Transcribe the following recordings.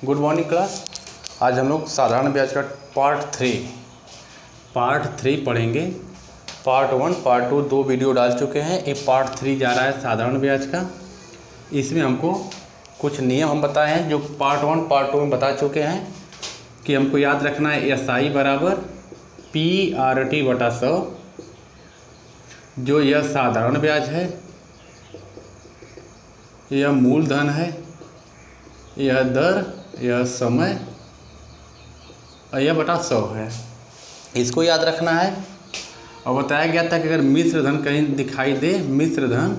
Good morning class. आज हम लोग साधारण ब्याज का पार्ट थ्री पढ़ेंगे। पार्ट 1 पार्ट 2 दो वीडियो डाल चुके हैं, एक पार्ट 3 जा रहा है साधारण ब्याज का। इसमें हमको कुछ नियम हम बताए हैं जो पार्ट 1 पार्ट 2 में बता चुके हैं कि हमको याद रखना है SI बराबर PRT बटा 100। जो यह साधारण ब्याज है, यह मूलधन है, यह दर, यह समय और यह बटा 100 है। इसको याद रखना है। और बताया गया था कि अगर मिश्र धन कहीं दिखाई दे, मिश्र धन,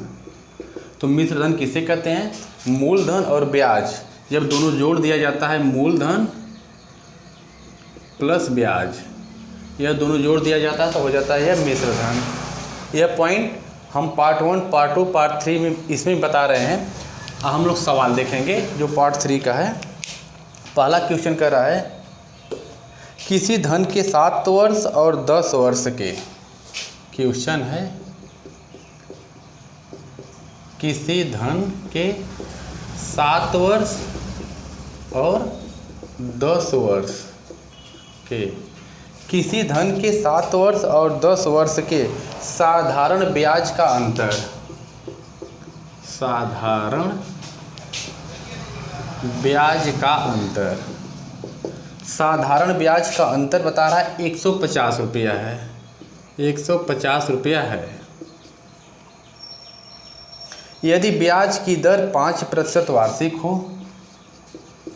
तो मिश्र धन किसे कहते हैं? मूलधन और ब्याज जब दोनों जोड़ दिया जाता है, मूलधन प्लस ब्याज, यह दोनों जोड़ दिया जाता है तो हो जाता है यह मिश्र धन। यह पॉइंट हम पार्ट 1 पार्ट 2 पार्ट 3 में इसमें बता रहे हैं। हम लोग सवाल देखेंगे जो पार्ट 3 का है। पहला क्वेश्चन कर रहा है, किसी धन के 7 वर्ष और 10 वर्ष के, क्वेश्चन है किसी धन के 7 वर्ष और 10 वर्ष के, किसी धन के 7 वर्ष और 10 वर्ष के साधारण ब्याज का अंतर, साधारण ब्याज का अंतर, साधारण ब्याज का अंतर बता रहा है 150 रुपया है, 150 रुपया है। यदि ब्याज की दर 5% वार्षिक हो,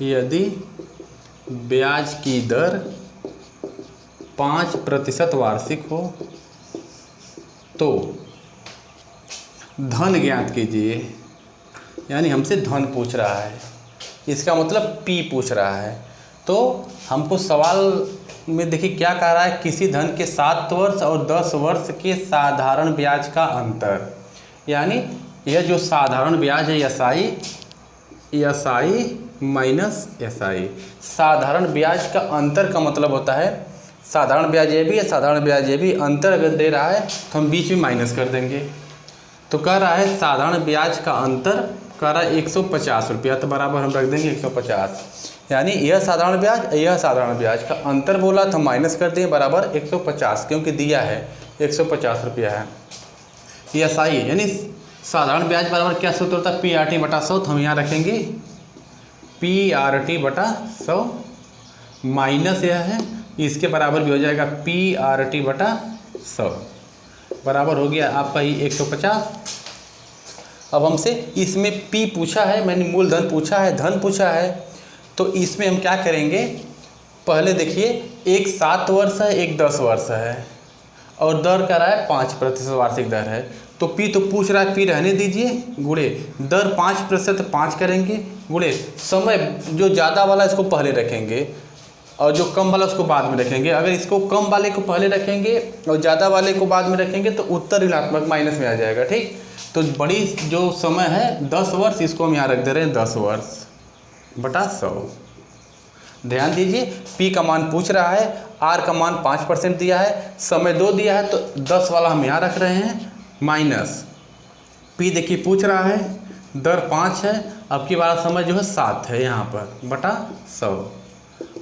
यदि ब्याज की दर 5% वार्षिक हो तो धन ज्ञात कीजिए। यानी हमसे धन पूछ रहा है, इसका मतलब P पूछ रहा है। तो हमको सवाल में देखिए क्या कह रहा है, किसी धन के 7 वर्ष और 10 वर्ष के साधारण ब्याज का अंतर। यानी यह जो साधारण ब्याज है SI माइनस SI, साधारण ब्याज का अंतर का मतलब होता है साधारण ब्याज ये भी है, साधारण ब्याज ये भी, अंतर अगर दे रहा है तो हम बीच में माइनस कर देंगे। तो कह रहा है साधारण ब्याज का अंतर कह रहा है 150 रुपया, तो बराबर हम रख देंगे 150। यानी यह साधारण ब्याज का अंतर बोला तो माइनस कर दें बराबर 150, क्योंकि दिया है 150 रुपया है। ये SI यानी साधारण ब्याज बराबर क्या सूत्र होता है? PRT बटा 100। तो हम यहाँ रखेंगे PRT बटा 100 माइनस यह है, इसके बराबर भी हो जाएगा PRT बटा 100, बराबर हो गया आपका ही 150। अब हमसे इसमें P पूछा है, मैंने मूलधन पूछा है, धन पूछा है, तो इसमें हम क्या करेंगे? पहले देखिए, एक 7 वर्ष है, एक 10 वर्ष है और दर का रहा है 5% वार्षिक दर है। तो P तो पूछ रहा है, P रहने दीजिए, गुणे दर 5% 5 करेंगे, गुणे समय जो ज़्यादा वाला इसको पहले रखेंगे और जो कम वाला उसको बाद में रखेंगे। अगर इसको कम वाले को पहले रखेंगे और ज़्यादा वाले को बाद में रखेंगे तो उत्तर ऋणात्मक माइनस में आ जाएगा। ठीक, तो बड़ी जो समय है 10 वर्ष, इसको हम यहाँ रख दे रहे हैं 10 वर्ष बटा 100। ध्यान दीजिए, P का मान पूछ रहा है, R का मान 5% दिया है, समय 2 दिया है, तो 10 वाला हम यहाँ रख रहे हैं माइनस। P देखिए पूछ रहा है, दर 5 है, अब की बार समय जो है 7 है यहाँ पर, बटा 100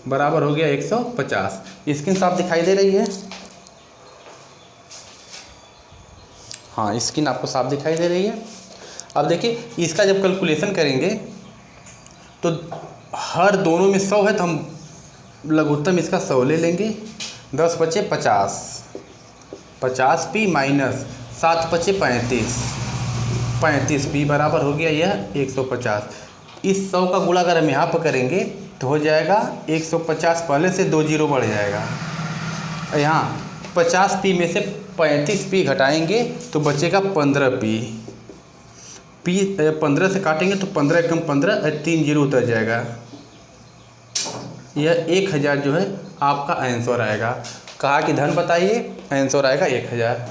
बराबर हो गया 150। स्क्रीन साफ दिखाई दे रही है? हाँ, स्क्रीन आपको साफ दिखाई दे रही है। अब देखिए इसका जब कैलकुलेशन करेंगे तो हर दोनों में 100 है, तो हम लघुत्तम इसका 100 ले लेंगे। 10 बचे 50, 50P माइनस 7 बचे 35, 35P बराबर हो गया यह 150। इस 100 का गुणा अगर हम यहाँ पर करेंगे तो हो जाएगा 150, पहले से 2 जीरो बढ़ जाएगा। यहाँ 50P में से 35P घटाएंगे तो बचेगा 15P। 15 से काटेंगे तो 15 कम 15, 3 जीरो उतर जाएगा। यह 1000 जो है आपका आंसर आएगा। कहा कि धन बताइए, आंसर आएगा 1000।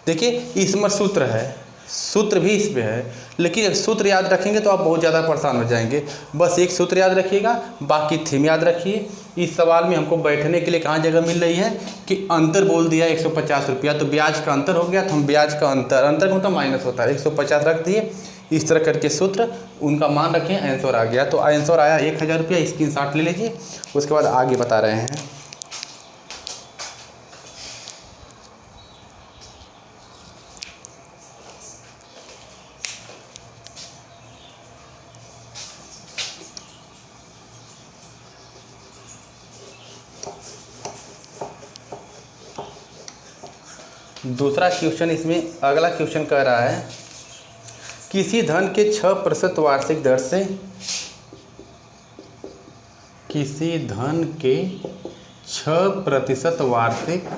देखिए इसमें सूत्र है, सूत्र भी इसमें है, लेकिन सूत्र याद रखेंगे तो आप बहुत ज़्यादा परेशान हो जाएंगे। बस एक सूत्र याद रखिएगा, बाकी थीम याद रखिए। इस सवाल में हमको बैठने के लिए कहाँ जगह मिल रही है कि अंतर बोल दिया 150 रुपया, तो ब्याज का अंतर हो गया, तो हम ब्याज का अंतर का मतलब माइनस होता है 150 रख दिए। इस तरह करके सूत्र उनका मान रखें, आंसर आ गया। तो आंसर आया 1000 रुपया, स्क्रीनशॉट ले लीजिए। उसके बाद आगे बता रहे हैं। दूसरा क्वेश्चन, इसमें अगला क्वेश्चन कह रहा है किसी धन के 6% वार्षिक दर से, किसी धन के 6% वार्षिक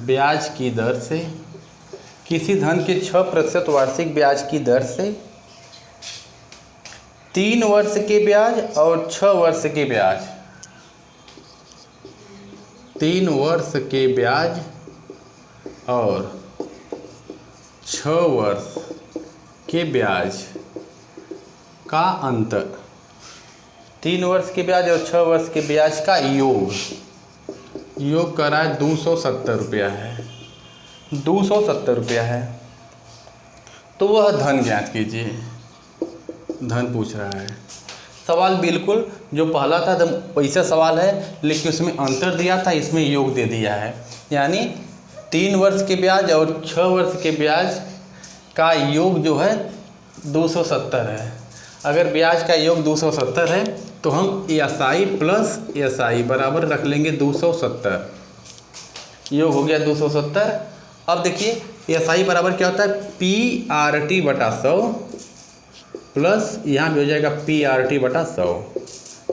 ब्याज की दर से, किसी धन के 6% वार्षिक ब्याज की दर से 3 वर्ष के ब्याज और 6 वर्ष के ब्याज, 3 वर्ष के ब्याज और 6 वर्ष के ब्याज का अंतर, 3 वर्ष के ब्याज और 6 वर्ष के ब्याज का योग करा है 270 रुपया है, 270 रुपया है। तो वह धन ज्ञात कीजिए, धन पूछ रहा है। सवाल बिल्कुल जो पहला था वैसा सवाल है, लेकिन उसमें अंतर दिया था, इसमें योग दे दिया है। यानी 3 वर्ष के ब्याज और 6 वर्ष के ब्याज का योग जो है 270 है। अगर ब्याज का योग 270 है तो हम एसआई प्लस एसआई बराबर रख लेंगे 270, योग हो गया 270। अब देखिए एसआई बराबर क्या होता है, PRT बटा 100 प्लस यहाँ भी हो जाएगा PRT बटा 100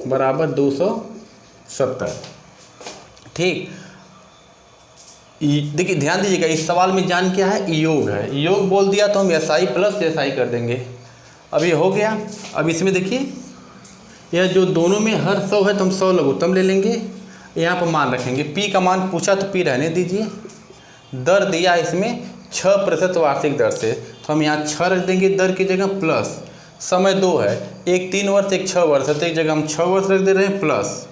बराबर 270। ठीक, देखिए ध्यान दीजिएगा, इस सवाल में जान क्या है, योग है। योग बोल दिया तो हम एसआई प्लस एसआई कर देंगे। अब ये हो गया। अब इसमें देखिए यह जो दोनों में हर 100 है तो हम 100 लघुत्तम ले लेंगे, यहाँ पर मान रखेंगे। P का मान पूछा तो P रहने दीजिए। दर दिया इसमें 6% वार्षिक दर से, तो हम यहाँ 6 रख देंगे दर की जगह, प्लस समय 2 है, एक 3 वर्ष एक 6 वर्ष है, तो एक जगह हम 6 वर्ष रख दे रहे हैं, प्लस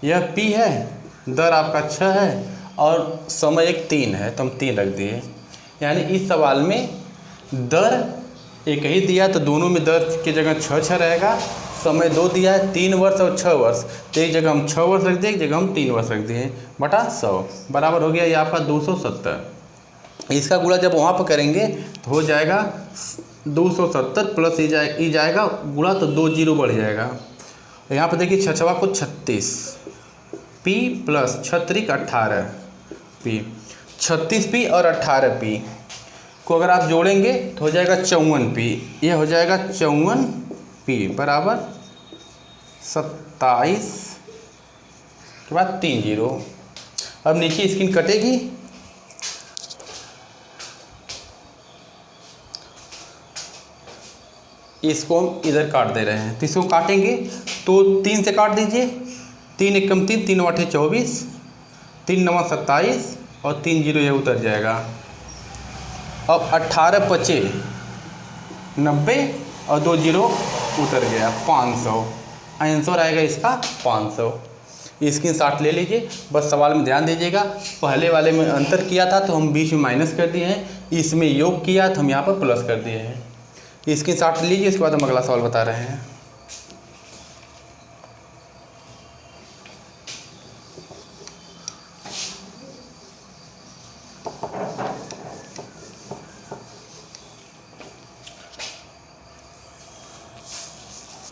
यह P है, दर आपका 6 है और समय एक 3 है, तो हम 3 रख दिए। यानी इस सवाल में दर एक ही दिया तो दोनों में दर की जगह 6 रहेगा, समय 2 दिया है, 3 वर्ष और 6 वर्ष, तो एक जगह हम 6 वर्ष रख दिए, एक जगह हम 3 वर्ष रख दिए बटा 100 बराबर हो गया ये आपका 270। इसका गुणा जब वहाँ पर करेंगे तो हो जाएगा 270 प्लस ई जाएगा गुणा, तो 2 जीरो बढ़ जाएगा। यहाँ पर देखिए 6 को 36, P प्लस 36 18 P, 36 P और 18 P को अगर आप जोड़ेंगे तो हो जाएगा 54 P, ये हो जाएगा 54 P बराबर 27 के बाद 3 जीरो। अब नीचे स्क्रीन कटेगी, इसको हम इधर काट दे रहे हैं, तो इसको काटेंगे तो 3 से काट दीजिए, 3 एकम 3, 3 8 24, 3 9 27 और 3 जीरो ये उतर जाएगा। अब 18 पचे 90 और 2 जीरो उतर गया 500, आंसर आएगा इसका 500। स्क्रीनशॉट ले लीजिए। बस सवाल में ध्यान दीजिएगा, पहले वाले में अंतर किया था तो हम बीच में माइनस कर दिए हैं, इसमें योग किया तो हम यहाँ पर प्लस कर दिए हैं। स्क्रीनशॉट लीजिए, इसके बाद हम अगला सवाल बता रहे हैं।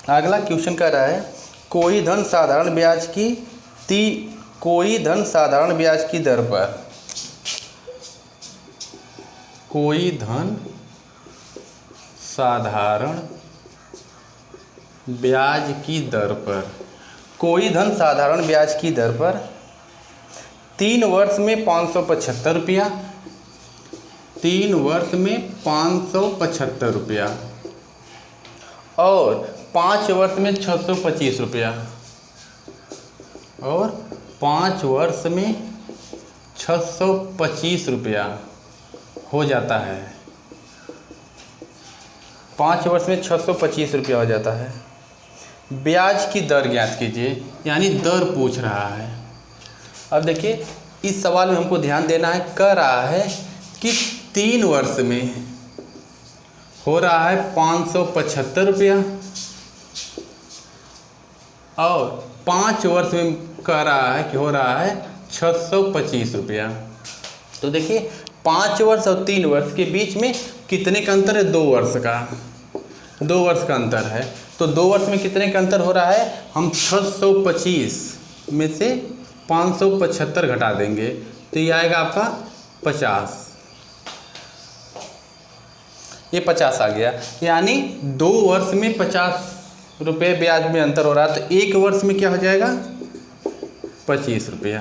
अगला क्वेश्चन कह रहा है कोई धन साधारण ब्याज की दर पर, कोई धन साधारण ब्याज की दर पर, कोई धन साधारण ब्याज की दर पर 3 वर्ष में 575 रुपया, 3 वर्ष में 575 रुपया और 5 वर्ष में 625 रुपया, और 5 वर्ष में 625 रुपया हो जाता है। 5 वर्ष में 625 रुपया हो जाता है। ब्याज की दर ज्ञात कीजिए, यानी दर पूछ रहा है। अब देखिए इस सवाल में हमको ध्यान देना है, कह रहा है कि 3 वर्ष में हो रहा है 575 रुपया और 5 वर्ष में कह रहा है कि हो रहा है 625 रुपया। तो देखिए 5 वर्ष और 3 वर्ष के बीच में कितने का अंतर है? 2 वर्ष का, 2 वर्ष का अंतर है। तो 2 वर्ष में कितने का अंतर हो रहा है? हम 625 में से 575 घटा देंगे तो ये आएगा आपका 50। ये 50 आ गया, यानी 2 वर्ष में 50 रुपये ब्याज में अंतर हो रहा है। तो 1 वर्ष में क्या हो जाएगा? 25 रुपया।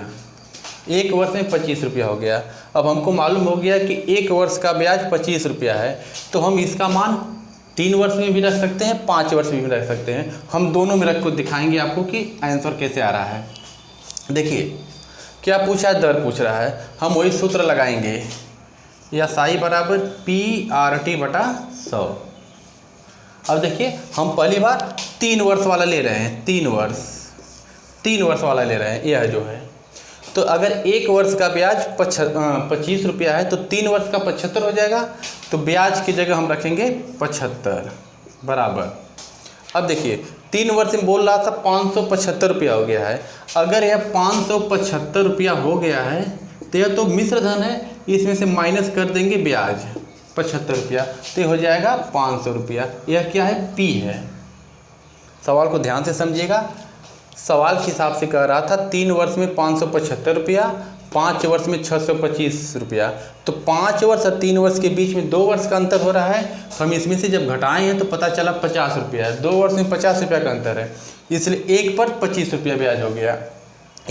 1 वर्ष में 25 रुपया हो गया। अब हमको मालूम हो गया कि 1 वर्ष का ब्याज 25 रुपया है, तो हम इसका मान 3 वर्ष में भी रख सकते हैं, 5 वर्ष में भी रख सकते हैं। हम दोनों में रख कर दिखाएंगे आपको कि आंसर कैसे आ रहा है। देखिए क्या पूछा है? दर पूछ रहा है। हम वही सूत्र लगाएंगे, या साई बराबर PRT बटा 100। अब देखिए हम पहली बार 3 वर्ष वाला ले रहे हैं, 3 वर्ष वाला ले रहे हैं, यह जो है। तो अगर 1 वर्ष का ब्याज 25 रुपया है तो 3 वर्ष का 75 हो जाएगा। तो ब्याज की जगह हम रखेंगे 75 बराबर। अब देखिए 3 वर्ष में बोल रहा था 575 रुपया हो गया है। अगर यह 575 रुपया हो गया है तो यह तो मिश्र धन है, इसमें से माइनस कर देंगे ब्याज 75 रुपया, तो ये हो जाएगा 500 रुपया। यह क्या है? P है। सवाल को ध्यान से समझिएगा। सवाल के हिसाब से कह रहा था 3 वर्ष में 575 रुपया, 5 वर्ष में 625 रुपया। तो 5 वर्ष और 3 वर्ष के बीच में 2 वर्ष का अंतर हो रहा है। तो हम इसमें से जब घटाए हैं तो पता चला 50 रुपया है। 2 वर्ष में 50 रुपया का अंतर है, इसलिए 1 पर 25 रुपया ब्याज हो गया।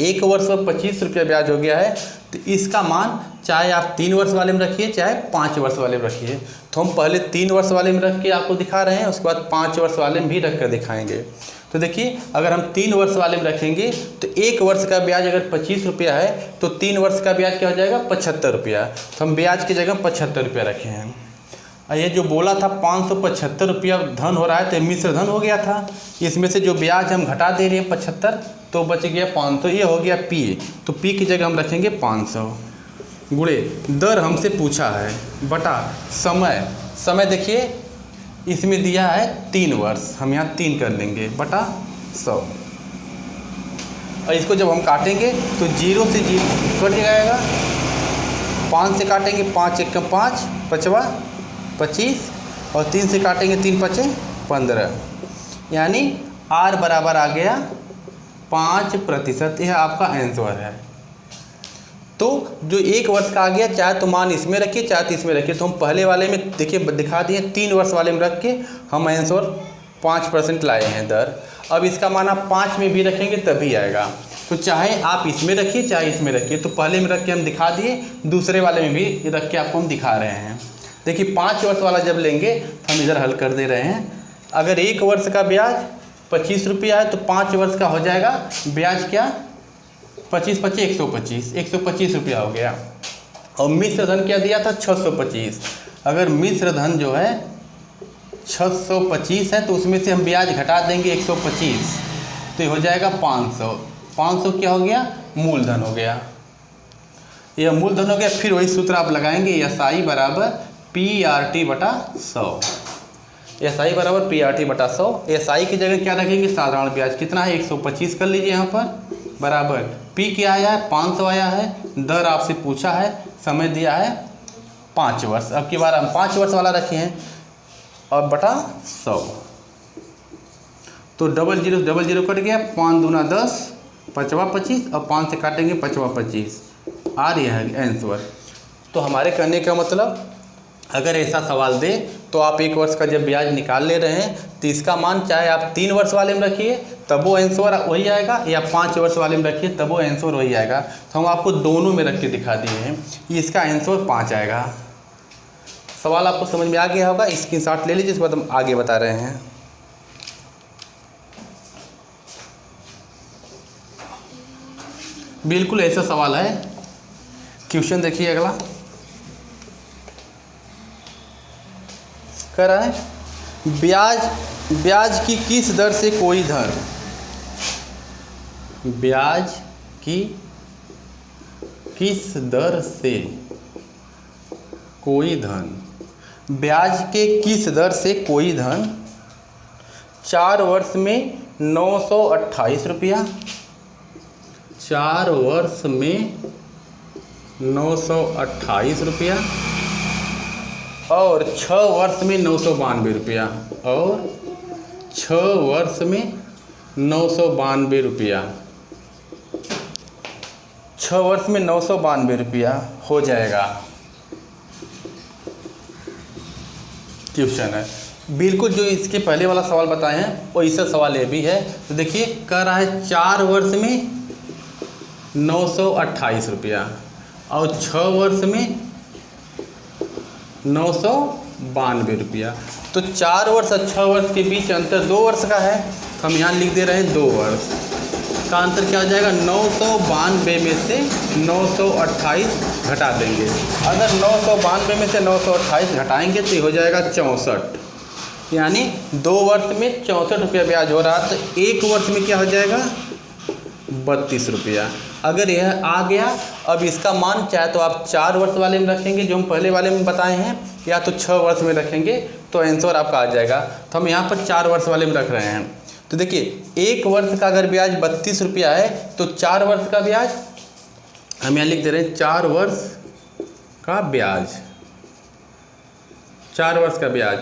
1 वर्ष पर 25 रुपया ब्याज हो गया है। तो इसका मान चाहे आप 3 वर्ष वाले में रखिए चाहे 5 वर्ष वाले में रखिए। तो हम पहले 3 वर्ष वाले में रख के आपको दिखा रहे हैं, उसके बाद 5 वर्ष वाले में भी रख कर दिखाएंगे। तो देखिए अगर हम 3 वर्ष वाले में रखेंगे तो 1 वर्ष का ब्याज अगर 25 रुपया है तो 3 वर्ष का ब्याज क्या हो जाएगा? 75 रुपया। तो हम ब्याज की जगह 75 रुपया रखे हैं। और ये जो बोला था 575 रुपया धन हो रहा है तो मिश्र धन हो गया था। इसमें से जो ब्याज हम घटा दे रहे हैं 75, तो बच गया 500। ये हो गया P। तो P की जगह हम रखेंगे 500 गुणे दर हमसे पूछा है बटा समय देखिए इसमें दिया है 3 वर्ष, हम यहाँ 3 कर लेंगे बटा 100। और इसको जब हम काटेंगे तो 0 से 0 कट जाएगा, 5 से काटेंगे 5 1 5 5वां 25 और 3 से काटेंगे 3 5 15, यानी R बराबर आ गया 5%। यह आपका आंसर है। तो जो 1 वर्ष का आ गया, चाहे तो मान इसमें रखिए चाहे तो इसमें रखिए। तो हम पहले वाले में देखिए दिखा दिए, 3 वर्ष वाले में रख के हम आंसर 5% लाए हैं दर। अब इसका मान आप 5 में भी रखेंगे तभी आएगा। तो चाहे आप इसमें रखिए चाहे इसमें रखिए। तो पहले में रख के हम दिखा दिए, दूसरे वाले में भी रख के आपको हम दिखा रहे हैं। देखिए 5 वर्ष वाला जब लेंगे तो हम इधर हल कर दे रहे हैं। अगर 1 वर्ष का ब्याज 25 रुपया है तो 5 वर्ष का हो जाएगा ब्याज क्या? 25 25 125 रुपया हो गया। और मिश्र धन क्या दिया था? 625। अगर मिश्र धन जो है 625 है तो उसमें से हम ब्याज घटा देंगे 125, तो ये हो जाएगा 500। 500 क्या हो गया? मूलधन हो गया। यह मूलधन हो गया। फिर वही सूत्र आप लगाएंगे, SI बराबर PRT बटा 100। SI बराबर PRT बटा 100। SI की जगह क्या रखेंगे? साधारण ब्याज कितना है? 125 कर लीजिए यहाँ पर बराबर P क्या आया है? 500 आया है। दर आपसे पूछा है, समय दिया है 5 वर्ष। अब की बार हम 5 वर्ष वाला रखे हैं और बटा 100। तो 00 कट गया, 5 दूना 10, 5वां 25 और 5 से काटेंगे 5वां 25। आ रही है आंसर। तो हमारे कहने का मतलब अगर ऐसा सवाल दे तो आप 1 वर्ष का जब ब्याज निकाल ले रहे हैं तो इसका मान चाहे आप 3 वर्ष वाले में रखिए तब वो आंसर वही आएगा, या 5 वर्ष वाले में रखिए तब वो आंसर वही आएगा। तो हम आपको दोनों में रख के दिखा दिए हैं, इसका आंसर 5 आएगा। सवाल आपको समझ में आ गया होगा। स्क्रीनशॉट ले लीजिए, इसके बाद हम आगे बता रहे हैं। बिल्कुल ऐसा सवाल है। क्वेश्चन देखिए अगला कह रहा है ब्याज की किस दर से कोई धन, ब्याज की किस दर से कोई धन ब्याज के किस दर से कोई धन 4 वर्ष में 928 रुपया, 4 वर्ष में 928 रुपया और 6 वर्ष में 992 रुपया, और 6 वर्ष में 992 रुपया, 6 वर्ष में 992 रुपया हो जाएगा। क्वेश्चन है बिल्कुल जो इसके पहले वाला सवाल बताए हैं वो इसका सवाल ये भी है। तो देखिए कह रहा है 4 वर्ष में 928 रुपया और 6 वर्ष में 992 रुपया। तो 4 वर्ष और 6 वर्ष के बीच अंतर 2 वर्ष का है, हम यहाँ लिख दे रहे हैं 2 वर्ष का अंतर क्या हो जाएगा, 992 में से 928 घटा देंगे। अगर 992 में से 928 घटाएंगे तो ये हो जाएगा 64, यानी 2 वर्ष में 64 रुपया ब्याज हो रहा है। तो 1 वर्ष में क्या हो जाएगा 32 रुपया। अगर यह आ गया, अब इसका मान चाहे तो आप 4 वर्ष वाले में रखेंगे जो हम पहले वाले में बताए हैं, या तो 6 वर्ष में रखेंगे तो आंसर आपका आ जाएगा। तो हम यहाँ पर 4 वर्ष वाले में रख रहे हैं। तो देखिए 1 वर्ष का अगर ब्याज 32 रुपया है तो 4 वर्ष का ब्याज हम यहाँ लिख दे रहे हैं 4 वर्ष का ब्याज, 4 वर्ष का ब्याज।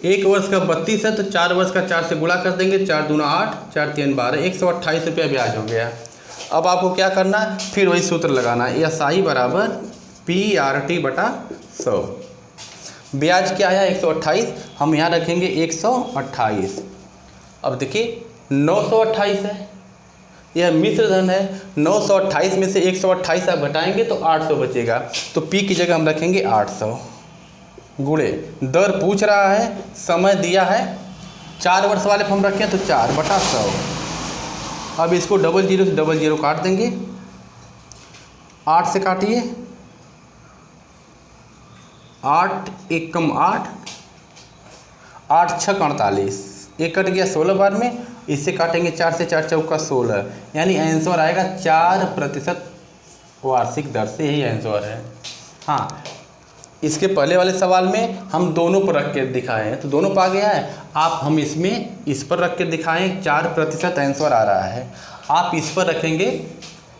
1 वर्ष का 32 है तो 4 वर्ष का 4 से गुणा कर देंगे, 4 दूना 8, 4 3 12, 128 रुपया ब्याज हो गया। अब आपको क्या करना है, फिर वही सूत्र लगाना है, SI बराबर PRT बटा 100। ब्याज क्या आया 128, हम यहाँ रखेंगे 128। अब देखिए 928 है, यह मिश्र धन है। 928 में से 128 आप घटाएंगे तो 800 बचेगा, तो P की जगह हम रखेंगे 800 गुणे दर पूछ रहा है, समय दिया है 4 वर्ष वाले हम रखें तो 4 बटा 100। अब इसको 00 से 00 काट देंगे, 8 से काटिए, 8 1 कम 8, 8 6 48, एक कट गया 16 बार में, इससे काटेंगे 4 से 4 चौका 16, यानी आंसर आएगा 4% वार्षिक दर से, यही आंसर है। हाँ, इसके पहले वाले सवाल में हम दोनों पर रख के दिखाए हैं तो दोनों पर आ गया है। आप हम इसमें इस पर रख के दिखाएं 4% आंसर आ रहा है, आप इस पर रखेंगे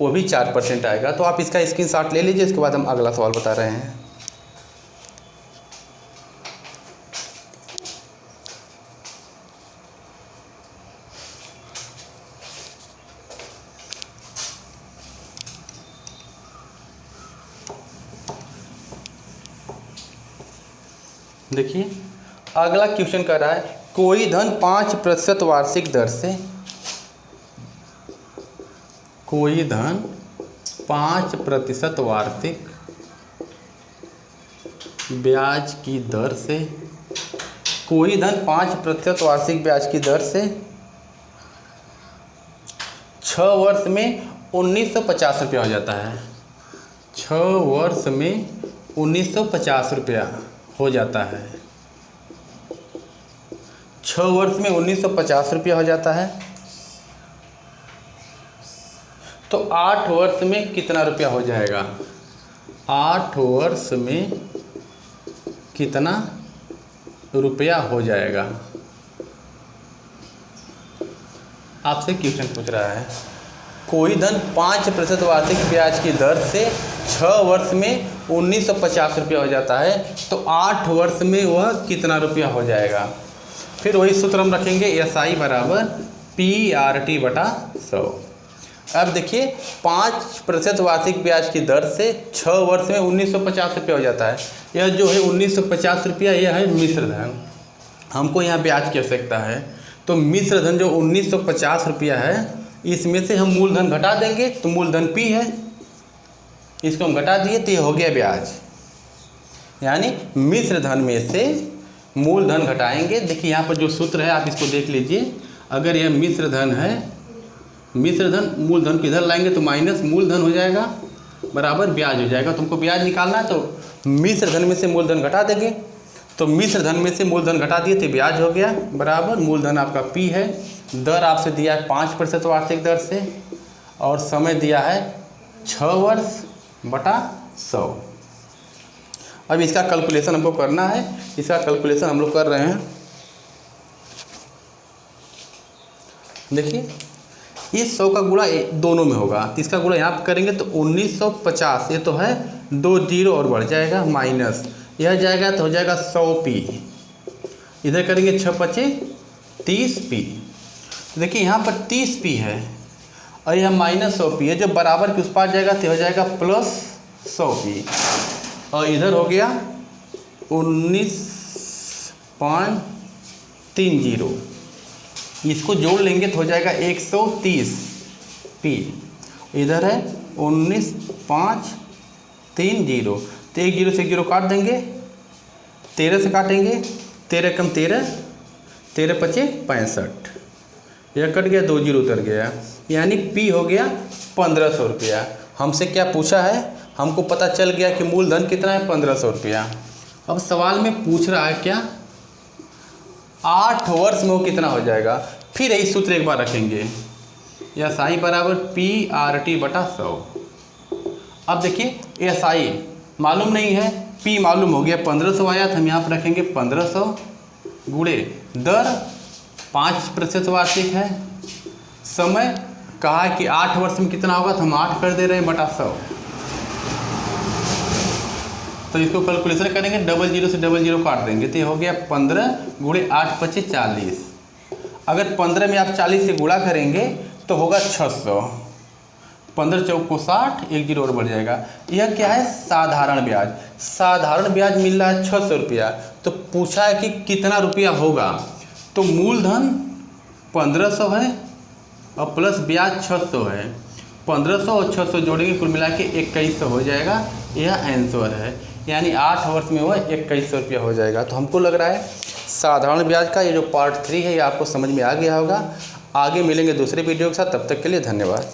वो भी 4% आएगा। तो आप इसका स्क्रीनशॉट ले लीजिए, इसके बाद हम अगला सवाल बता रहे हैं। देखिए अगला क्वेश्चन कर रहा है कोई धन 5% वार्षिक दर से, कोई धन 5% वार्षिक ब्याज की दर से, कोई धन 5% वार्षिक ब्याज की दर से 6 वर्ष में 1950 रुपया हो जाता है। 6 वर्ष में 1950 रुपया हो जाता है। 6 वर्ष में 1950 रुपया हो जाता है, तो 8 वर्ष में कितना रुपया हो जाएगा, 8 वर्ष में कितना रुपया हो जाएगा, आपसे क्वेश्चन पूछ रहा है। कोई धन 5% वार्षिक ब्याज की दर से 6 वर्ष में 1950 रुपया हो जाता है, तो 8 वर्ष में वह कितना रुपया हो जाएगा। फिर वही सूत्र हम रखेंगे SI बराबर PRT बटा 100। अब देखिए 5% वार्षिक ब्याज की दर से 6 वर्ष में 1950 रुपया हो जाता है। यह जो है 1950 रुपया यह है मिश्र धन, हमको यहाँ ब्याज की आवश्यकता है। तो मिश्र धन जो 1950 रुपया है इसमें से हम मूलधन घटा देंगे, तो मूलधन P है, इसको हम घटा दिए तो ये हो गया ब्याज। यानी मिश्र धन में से मूलधन घटाएंगे। देखिए यहाँ पर जो सूत्र है आप इसको देख लीजिए। अगर यह मिश्र धन है, मिश्र धन मूलधन को इधर लाएंगे तो माइनस मूलधन हो जाएगा बराबर ब्याज हो जाएगा। तुमको ब्याज निकालना है तो मिश्र धन में से मूलधन घटा देंगे, तो मिश्र धन में से मूलधन घटा दिए तो ब्याज हो गया बराबर मूलधन आपका P है। दर आपसे दिया है 5% वार्षिक दर से और समय दिया है 6 वर्ष बटा 100। अब इसका कैलकुलेशन हमको करना है, इसका कैलकुलेशन हम लोग कर रहे हैं। देखिए ये 100 का गुणा दोनों में होगा, तो इसका गुणा यहाँ पर करेंगे तो 1950, ये तो है 2 जीरो और बढ़ जाएगा माइनस, यह जाएगा तो हो जाएगा 100p, इधर करेंगे 6 पचे 30p। देखिए यहाँ पर 30p है और यह माइनस 100p है, जो बराबर के उस पार जाएगा तो हो जाएगा प्लस 100p, और इधर हो गया 19.30, इसको जोड़ लेंगे तो हो जाएगा 130p, इधर है 19.530, तो 1 जीरो से 1 जीरो काट देंगे, 13 से काटेंगे, 13 कम 13, 13 पचे 65, यह कट गया, 2 जीरो उतर गया, यानी p हो गया 1500 रुपया। हमसे क्या पूछा है, हमको पता चल गया कि मूलधन कितना है 1500 रुपया। अब सवाल में पूछ रहा है क्या 8 वर्ष में वो कितना हो जाएगा। फिर यही सूत्र एक बार रखेंगे, SI बराबर PRT/100। अब देखिए SI मालूम नहीं है, P मालूम हो गया, 1500 आया, तो हम यहाँ पर रखेंगे 1500 गुणे दर 5% वार्षिक है, समय कहा है कि 8 वर्ष में कितना होगा, तो हम 8 कर दे रहे हैं बटा 100। तो इसको कैलकुलेशन करेंगे, 00 से 00 काट देंगे, तो ये हो गया 15 गुणे 8 पचे 40। अगर 15 में आप 40 से गुणा करेंगे तो होगा 600, 15 चौक को 60, 1 जीरो और बढ़ जाएगा। यह क्या है, साधारण ब्याज। साधारण ब्याज मिल रहा है 600 रुपया, तो पूछा है कि कितना रुपया होगा, तो मूलधन 1500 है और प्लस ब्याज 600 है, 1500 और 600 जोड़ेंगे, कुल मिला के 2100 हो जाएगा। यह आंसर है, यानी 8 वर्ष में वह 2100 रुपया हो जाएगा। तो हमको लग रहा है साधारण ब्याज का ये जो पार्ट 3 है ये आपको समझ में आ गया होगा। आगे मिलेंगे दूसरे वीडियो के साथ, तब तक के लिए धन्यवाद।